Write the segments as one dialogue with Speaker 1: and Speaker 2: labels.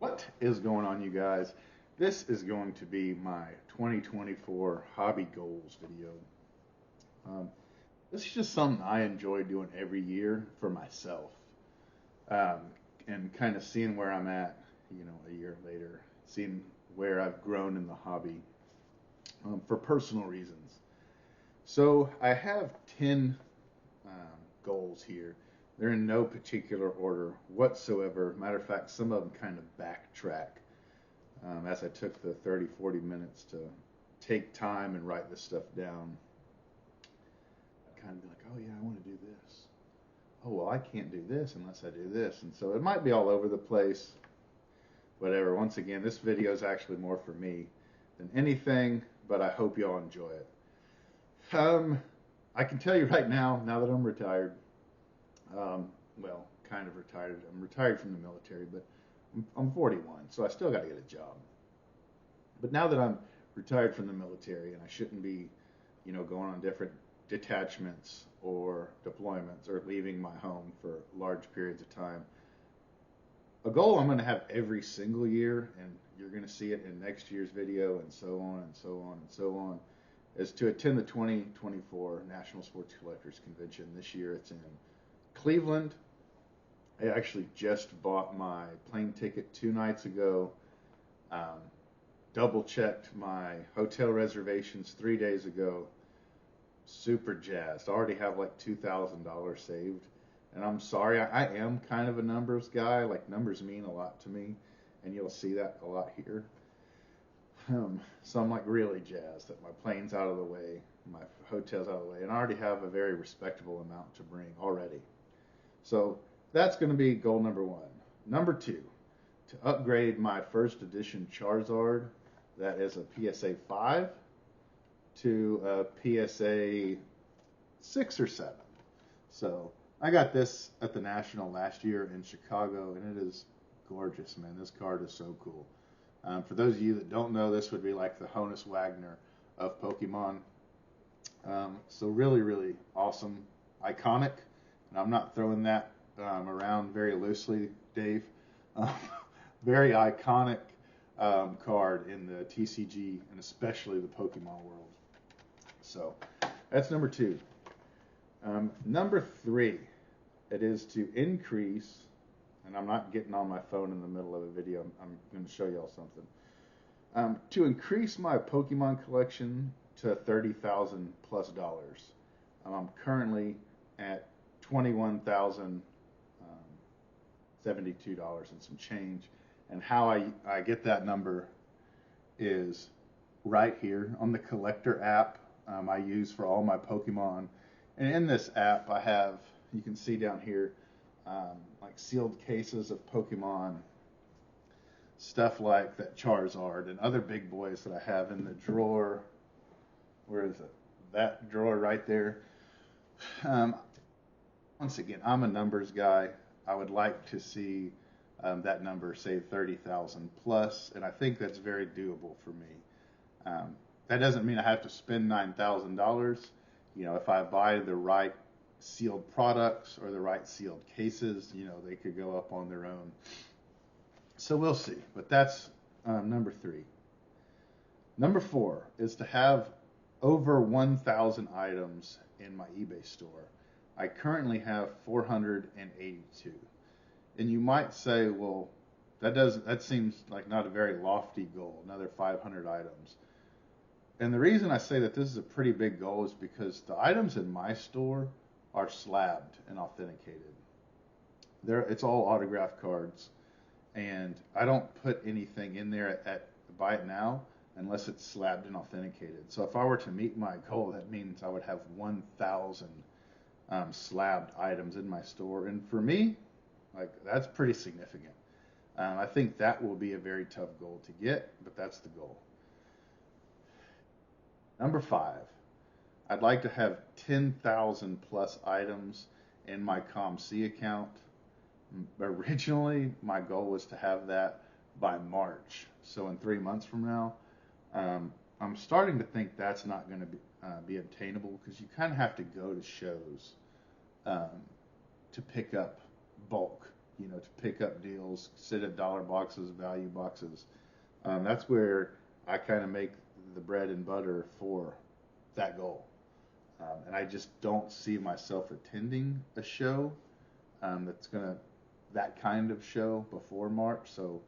Speaker 1: What is going on, you guys? This is going to be my 2024 hobby goals video. Um, this is just something I enjoy doing every year for myself, um, and kind of seeing where I'm at, a year later, seeing where I've grown in the hobby, for personal reasons. So I have 10 goals here. They're in no particular order whatsoever. Matter of fact, some of them kind of backtrack, as I took the 30, 40 minutes to take time and write this stuff down. I kind of be like, oh yeah, I want to do this. Oh, well, I can't do this unless I do this. And so it might be all over the place, whatever. Once again, this video is actually more for me than anything, but I hope y'all enjoy it. I can tell you right now that I'm retired, well, kind of retired. I'm retired from the military, but I'm 41, so I still got to get a job. But now that I'm retired from the military and I shouldn't be, going on different detachments or deployments or leaving my home for large periods of time, a goal I'm going to have every single year, and you're going to see it in next year's video and so on and so on and so on, is to attend the 2024 National Sports Collectors Convention. This year it's in Cleveland. I actually just bought my plane ticket 2 nights ago. Double checked my hotel reservations 3 days ago. Super jazzed. I already have like $2,000 saved. And I'm sorry, I am kind of a numbers guy. Like, numbers mean a lot to me, and you'll see that a lot here. So I'm like really jazzed that my plane's out of the way, my hotel's out of the way, and I already have a very respectable amount to bring already. So that's going to be goal number 1. Number 2, to upgrade my first edition Charizard, that is a PSA 5 to a PSA 6 or 7. So I got this at the National last year in Chicago, and it is gorgeous, man. This card is so cool. For those of you that don't know, this would be like the Honus Wagner of Pokemon. So really, really awesome, iconic. And I'm not throwing that around very loosely, Dave. Very iconic card in the TCG and especially the Pokemon world. So that's number 2. Number 3, it is to increase, and I'm not getting on my phone in the middle of a video. I'm going to show y'all something. To increase my Pokemon collection to $30,000 plus. I'm currently at $21,072 and some change. And how I get that number is right here on the Collectr app I use for all my Pokemon. And in this app, I have, you can see down here, like sealed cases of Pokemon, stuff like that Charizard and other big boys that I have in the drawer. Where is it? That drawer right there. Once again, I'm a numbers guy. I would like to see that number, say 30,000 plus, and I think that's very doable for me. That doesn't mean I have to spend $9,000. If I buy the right sealed products or the right sealed cases, they could go up on their own. So we'll see. But that's number 3. Number 4 is to have over 1,000 items in my eBay store. I currently have 482. And you might say, well, that seems like not a very lofty goal, another 500 items. And the reason I say that this is a pretty big goal is because the items in my store are slabbed and authenticated. It's all autograph cards, and I don't put anything in there at Buy It Now unless it's slabbed and authenticated. So if I were to meet my goal, that means I would have 1,000 slabbed items in my store. And for me, like, that's pretty significant. I think that will be a very tough goal to get, but that's the goal. Number 5, I'd like to have 10,000 plus items in my COMC account. Originally, my goal was to have that by March, so in 3 months from now. I'm starting to think that's not going to be obtainable, because you kind of have to go to shows to pick up bulk, to pick up deals, sit at dollar boxes, value boxes. That's where I kind of make the bread and butter for that goal. And I just don't see myself attending a show that kind of show before March. So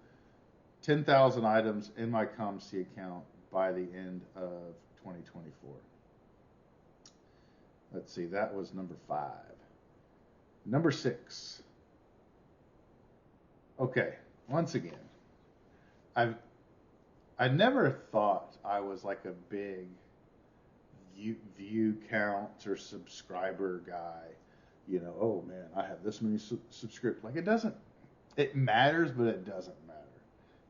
Speaker 1: 10,000 items in my COMC account by the end of 2024. Let's see, that was number 5. Number 6. Okay, once again, I never thought I was like a big view count or subscriber guy. Oh man, I have this many subscriptions. Like it matters, but it doesn't matter.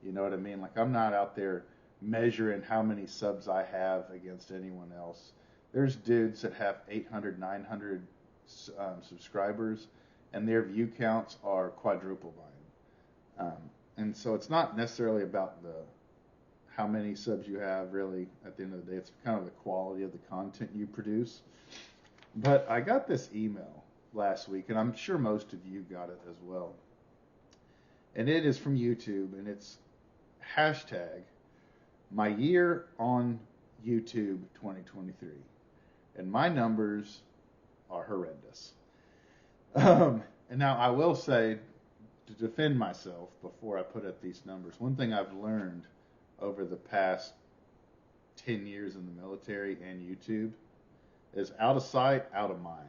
Speaker 1: You know what I mean? Like I'm not out there measuring how many subs I have against anyone else. There's dudes that have 800, 900 subscribers, and their view counts are quadruple mine. And so it's not necessarily about how many subs you have, really. At the end of the day, it's kind of the quality of the content you produce. But I got this email last week, and I'm sure most of you got it as well. And it is from YouTube, and it's hashtag my year on YouTube 2023. And my numbers are horrendous. And now I will say, to defend myself before I put up these numbers, one thing I've learned over the past 10 years in the military and YouTube is out of sight, out of mind.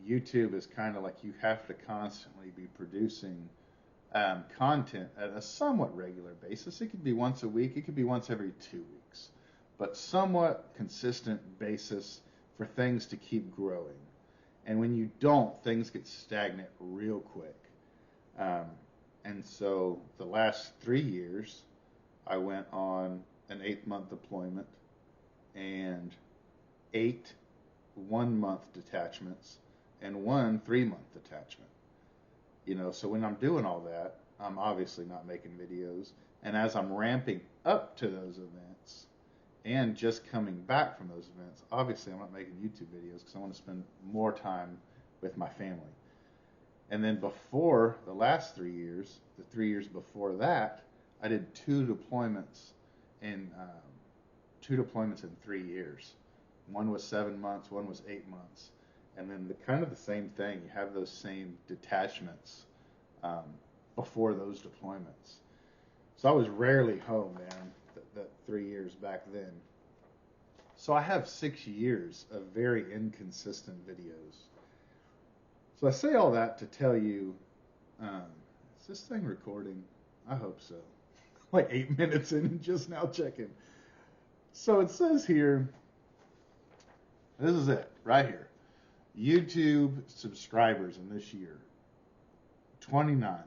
Speaker 1: YouTube is kind of like you have to constantly be producing content at a somewhat regular basis. It could be once a week, it could be once every 2 weeks, but somewhat consistent basis for things to keep growing. And when you don't, things get stagnant real quick. And so the last 3 years, I went on an 8-month deployment and 8 1-month detachments and 1 3-month detachment. So when I'm doing all that, I'm obviously not making videos. And as I'm ramping up to those events and just coming back from those events, obviously I'm not making YouTube videos because I want to spend more time with my family. And then before the last 3 years, the 3 years before that, I did 2 deployments in 3 years. One was 7 months, one was 8 months. And then kind of the same thing. You have those same detachments before those deployments. So I was rarely home, man, that 3 years back then. So I have 6 years of very inconsistent videos. So I say all that to tell you, is this thing recording? I hope so. Like 8 minutes in and just now checking. So it says here, this is it, right here. YouTube subscribers in this year, 29.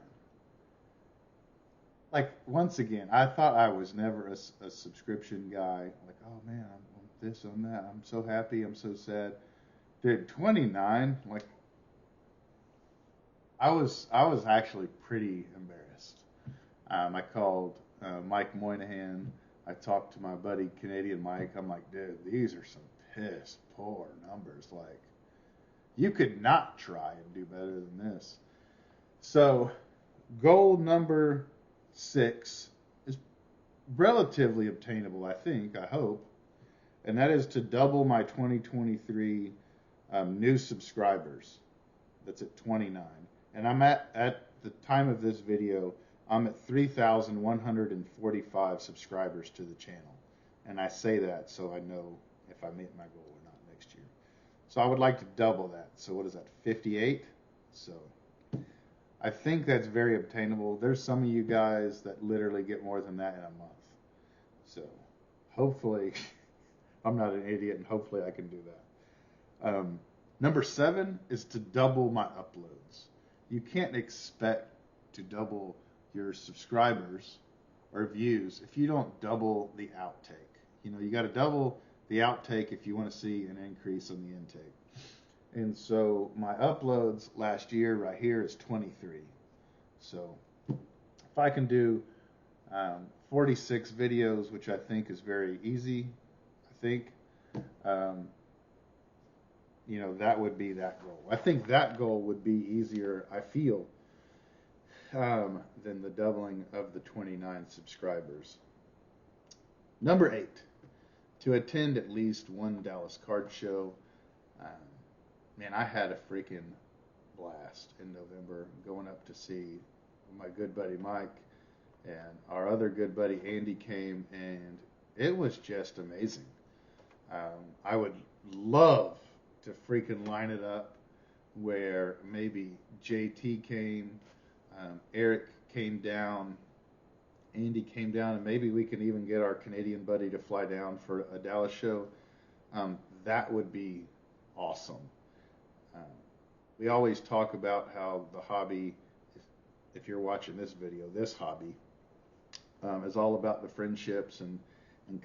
Speaker 1: Like, once again, I thought I was never a subscription guy. Like, oh man, I'm this, I'm that. I'm so happy, I'm so sad. Dude, 29, like, I was actually pretty embarrassed. I called Mike Moynihan. I talked to my buddy Canadian Mike. I'm like, dude, these are some piss poor numbers. Like, you could not try and do better than this. So, goal number 6 is relatively obtainable, I think, I hope. And that is to double my 2023 new subscribers. That's at 29. And I'm at the time of this video, I'm at 3,145 subscribers to the channel. And I say that so I know if I meet my goal or not next year. So I would like to double that. So what is that, 58? So I think that's very obtainable. There's some of you guys that literally get more than that in a month. So hopefully I'm not an idiot, and hopefully I can do that. Number 7 is to double my uploads. You can't expect to double your subscribers or views if you don't double the outtake. You got to double the outtake if you want to see an increase in the intake. And so my uploads last year right here is 23. So if I can do 46 videos, which I think is very easy, that would be that goal. I think that goal would be easier, I feel, than the doubling of the 29 subscribers. Number 8, to attend at least one Dallas card show. Um, Man, I had a freaking blast in November going up to see my good buddy Mike, and our other good buddy Andy came, and it was just amazing. I would love to freaking line it up where maybe JT came, Eric came down, Andy came down, and maybe we can even get our Canadian buddy to fly down for a Dallas show. That would be awesome. We always talk about how the hobby, if you're watching this video, this hobby is all about the friendships and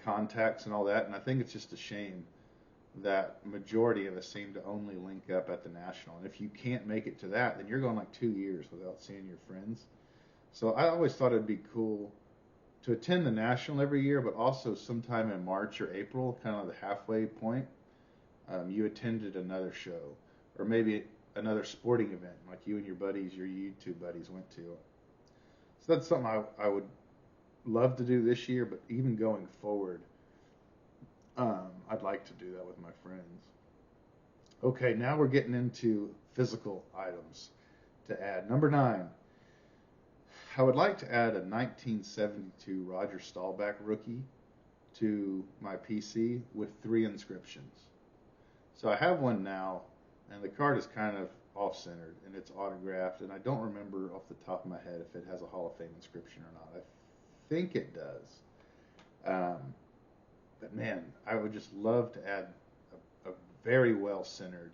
Speaker 1: contacts and all that. And I think it's just a shame that majority of us seem to only link up at the National. And if you can't make it to that, then you're going like 2 years without seeing your friends. So I always thought it'd be cool to attend the National every year, but also sometime in March or April, kind of the halfway point, you attended another show, or maybe another sporting event, like you and your buddies, your YouTube buddies went to. So that's something I would love to do this year, but even going forward, I'd like to do that with my friends. Okay, now we're getting into physical items to add. Number 9, I would like to add a 1972 Roger Staubach rookie to my PC with 3 inscriptions. So I have one now, and the card is kind of off-centered, and it's autographed, and I don't remember off the top of my head if it has a Hall of Fame inscription or not. I think it does. But man, I would just love to add a very well-centered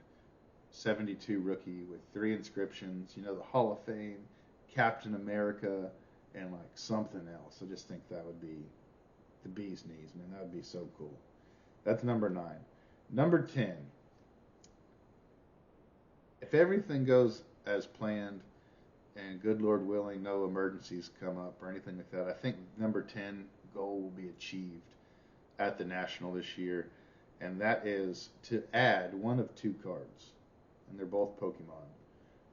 Speaker 1: 72 rookie with 3 inscriptions, you know, the Hall of Fame, Captain America, and like something else. I just think that would be the bee's knees, man. That would be so cool. That's number 9. Number 10. If everything goes as planned and good Lord willing, no emergencies come up or anything like that, I think number 10 goal will be achieved at the National this year, and that is to add one of 2 cards, and they're both Pokemon.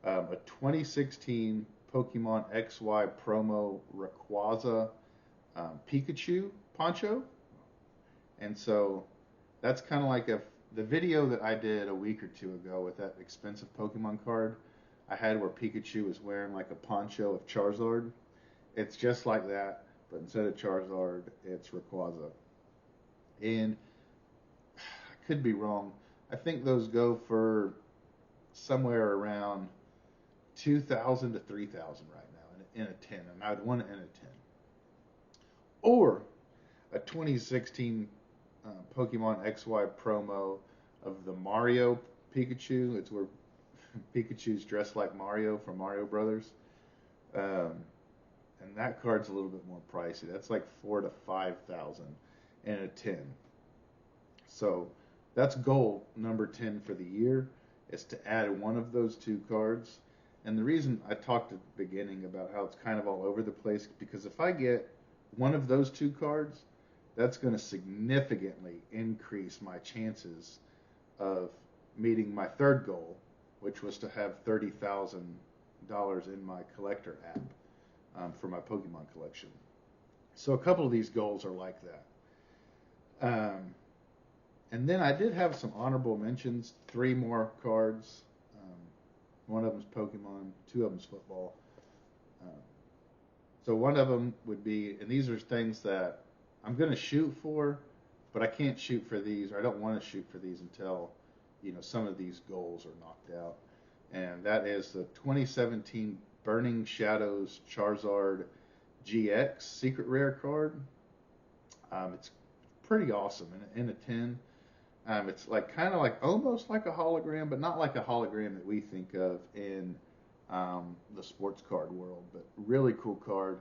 Speaker 1: A 2016 Pokemon XY promo Rayquaza Pichacu Poncho, and so that's kind of like the video that I did a week or 2 ago with that expensive Pokemon card I had where Pikachu was wearing like a poncho of Charizard. It's just like that, but instead of Charizard, it's Rayquaza. And I could be wrong. I think those go for somewhere around 2,000 to 3,000 right now in a 10, and I'd want it in a 10. Or a 2016 Pokemon XY promo of the Mario Pikachu. It's where Pikachu's dressed like Mario from Mario Brothers. And that card's a little bit more pricey. That's like 4,000 to 5,000 in a 10. So that's goal number 10 for the year, is to add one of those 2 cards. And the reason I talked at the beginning about how it's kind of all over the place, because if I get one of those 2 cards, that's going to significantly increase my chances of meeting my 3rd goal, which was to have $30,000 in my Collectr app for my Pokemon collection. So a couple of these goals are like that. And then I did have some honorable mentions, 3 more cards. One of them's Pokemon, 2 of them's football. So one of them would be, and these are things that I'm going to shoot for, but I can't shoot for these, or I don't want to shoot for these until, you know, some of these goals are knocked out. And that is the 2017 Burning Shadows Charizard GX Secret Rare card. It's pretty awesome in a 10. It's like kind of like almost like a hologram, but not like a hologram that we think of in the sports card world, but really cool card.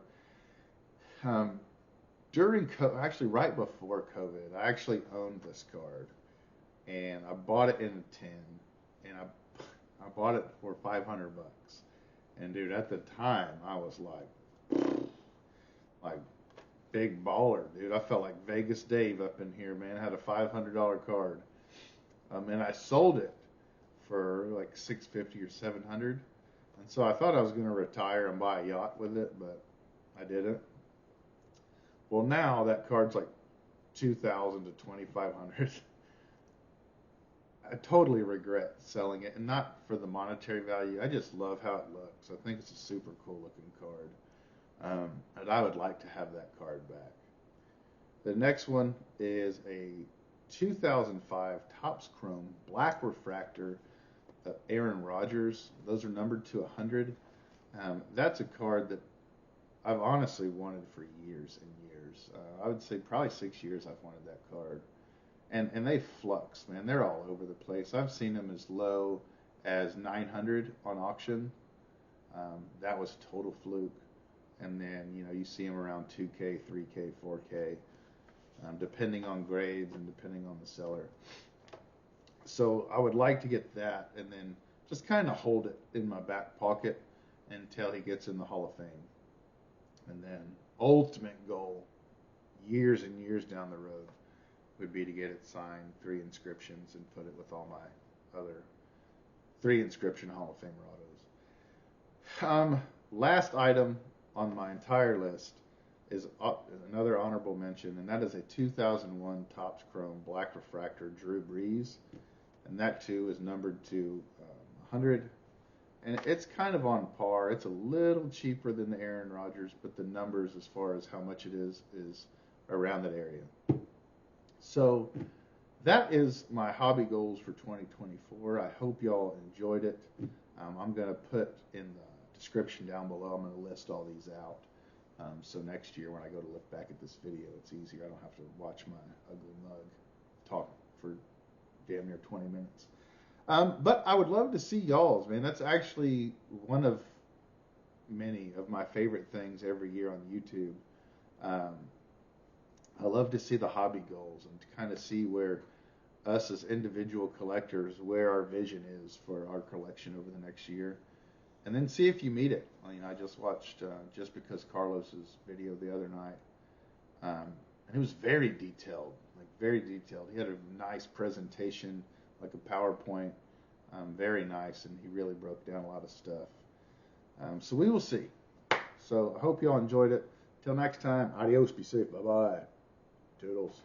Speaker 1: Actually right before COVID, I actually owned this card, and I bought it in a 10, and I bought it for $500. And dude, at the time, I was like big baller, dude. I felt like Vegas Dave up in here, man. I had a $500 card, and I sold it for like $650 or $700. And so I thought I was going to retire and buy a yacht with it, but I didn't. Well, now that card's like 2,000 to 2,500. I totally regret selling it, and not for the monetary value. I just love how it looks. I think it's a super cool looking card, and I would like to have that card back. The next one is a 2005 Topps Chrome Black Refractor of Aaron Rodgers. Those are numbered to 100. That's a card that I've honestly wanted for years and years. I would say probably 6 years I've wanted that card. And they flux, man. They're all over the place. I've seen them as low as 900 on auction. That was total fluke. And then, you see them around 2K, 3K, 4K, depending on grades and depending on the seller. So I would like to get that and then just kind of hold it in my back pocket until he gets in the Hall of Fame. And then ultimate goal, years and years down the road, would be to get it signed, 3 inscriptions, and put it with all my other 3 inscription Hall of Fame autos. Last item on my entire list is another honorable mention, and that is a 2001 Topps Chrome Black Refractor Drew Brees, and that too is numbered to 100, and it's kind of on par. It's a little cheaper than the Aaron Rodgers, but the numbers as far as how much it is around that area. So that is my hobby goals for 2024. I hope y'all enjoyed it. I'm going to put in the description down below, I'm going to list all these out. So next year when I go to look back at this video, it's easier. I don't have to watch my ugly mug talk for damn near 20 minutes. But I would love to see y'all's, man. That's actually one of many of my favorite things every year on YouTube. I love to see the hobby goals and to kind of see where us as individual collectors, where our vision is for our collection over the next year. And then see if you meet it. I just watched Just Because Carlos's video the other night. And it was very detailed, very detailed. He had a nice presentation, like a PowerPoint, very nice, and he really broke down a lot of stuff. So we will see. So I hope y'all enjoyed it. Till next time, adios, be safe, bye-bye. Toodles.